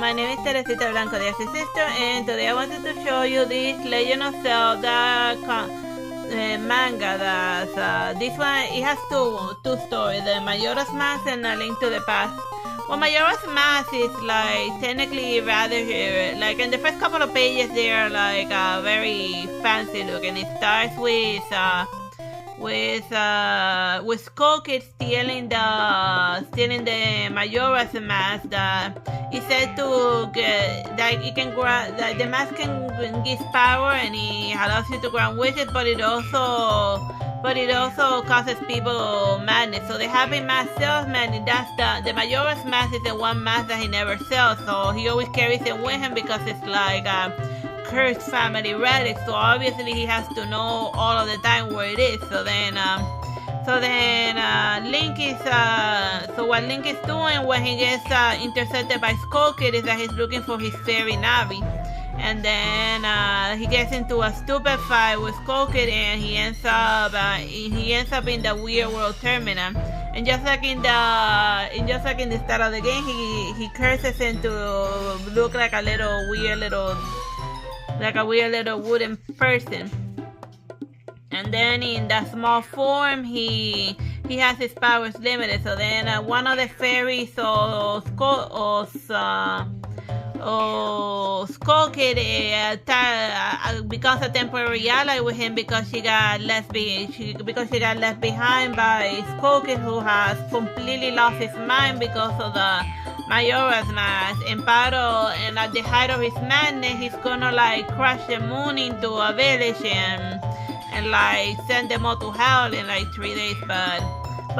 my name is Teresita Blanco de Artsy Sister, and today I wanted to show you this Legend of Zelda manga. This one, it has two stories, the Majora's Mask and A Link to the Past. Well, Majora's Mask is like technically rather like in the first couple of pages they are like very fancy looking. It starts with Skull Kid stealing the Majora's Mask. He said to get like he can grant that the mask can give power and it allows you to grant wishes, but it also causes people madness. So the happy mask salesman, and that's the Majora's Mask is the one mask that he never sells. So he always carries it with him because it's like cursed family relic, so obviously he has to know all of the time where it is. So then Link is so what Link is doing when he gets intercepted by Skull Kid is that he's looking for his fairy Navi, and then he gets into a stupid fight with Skull Kid and he ends up in the Weird World Terminal. And just like in the start of the game, he curses him to look like a weird little wooden person. And then in that small form, he has his powers limited. So then one of the fairies Skull Kid becomes a temporary ally with him because she got left behind by Skull Kid, who has completely lost his mind because of the Majora's Mask. And at the height of his madness, he's gonna like crash the moon into a village and like send them all to hell in like 3 days. But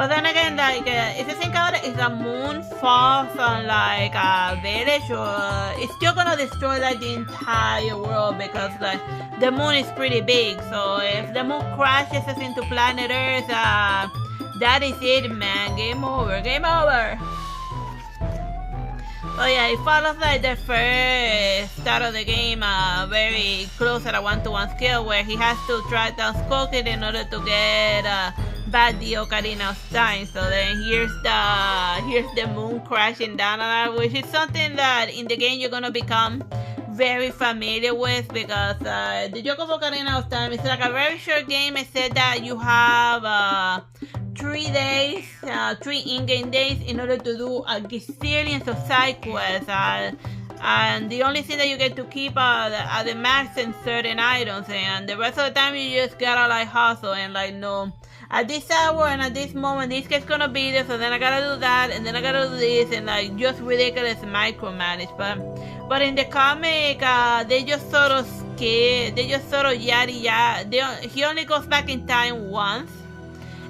then again, like if you think about it, if the moon falls on like a village, or it's still gonna destroy like the entire world because like the moon is pretty big. So if the moon crashes us into planet Earth, that is it, man. Game over. Oh yeah, it follows like the first start of the game, very close at a 1-to-1 scale, where he has to track down Skull Kid in order to get back the Ocarina of Time. So then here's the moon crashing down on that, which is something that in the game you're gonna become very familiar with, because the joke of Ocarina of Time is like a very short game. It said that you have 3 days, 3 in-game days in order to do a gazillions of side quests, and the only thing that you get to keep are the max and certain items, and the rest of the time you just gotta like hustle and like no, at this hour and at this moment this guy's gonna be there, so then I gotta do that, and then I gotta do this, and like just ridiculous micromanage. But in the comic, they just sort of yada yada. He only goes back in time once,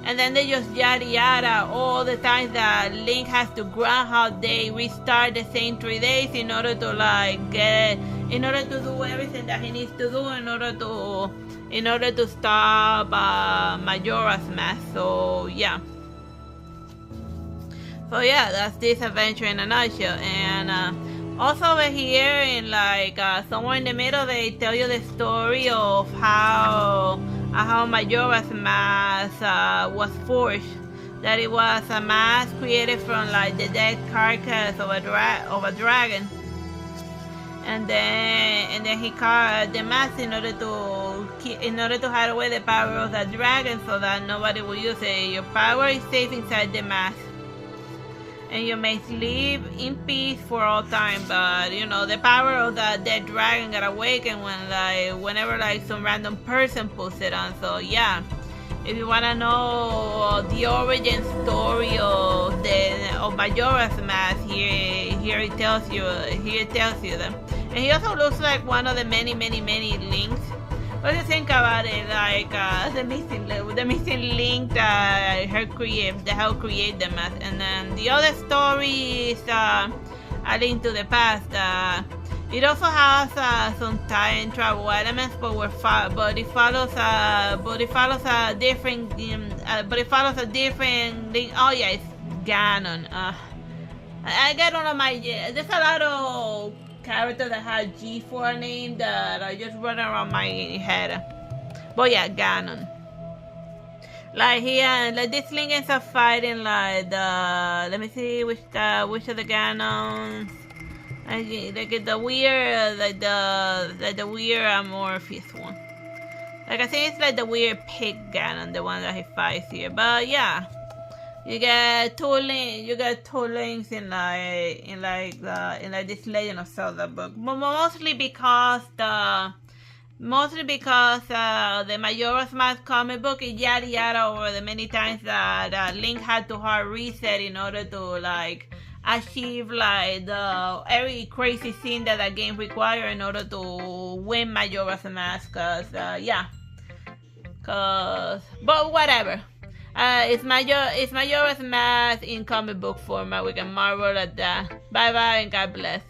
and then they just yada yada all the times that Link has to Groundhog Day, restart the same 3 days in order to do everything that he needs to do in order to stop Majora's Mask. So yeah, that's this adventure in a nutshell. And also over here in like somewhere in the middle, they tell you the story of how Majora's Mask was forged. That it was a mask created from like the dead carcass of a dragon, and then he carved the mask in order to hide away the power of that dragon, so that nobody will use it. Your power is safe inside the mask, and you may sleep in peace for all time. But you know, the power of that dead dragon got awakened whenever some random person puts it on. So yeah, if you wanna know the origin story of Majora's Mask, here it tells you them. And he also looks like one of the many Links. What do you think about it? Like the missing Link that helped create the mask. And then the other story is A Link to the Past. It also has some time travel elements, but it follows a different Link. Oh yeah, it's Ganon. I get one of my there's a lot of character that has G for a name that I just run around my head. But yeah, Ganon. Like here, like this Link ends up fighting like the, let me see which of the Ganons. Like the weird, like the weird Amorphous one. Like I think it's like the weird pig Ganon, the one that he fights here. But yeah, you get two links in like this Legend of Zelda book, mostly because the Majora's Mask comic book is yada yada over the many times that Link had to hard reset in order to like achieve like every crazy scene that the game requires in order to win Majora's Mask. But whatever. It's Majora's Mask in comic book format. We can marvel at that. Bye bye and God bless.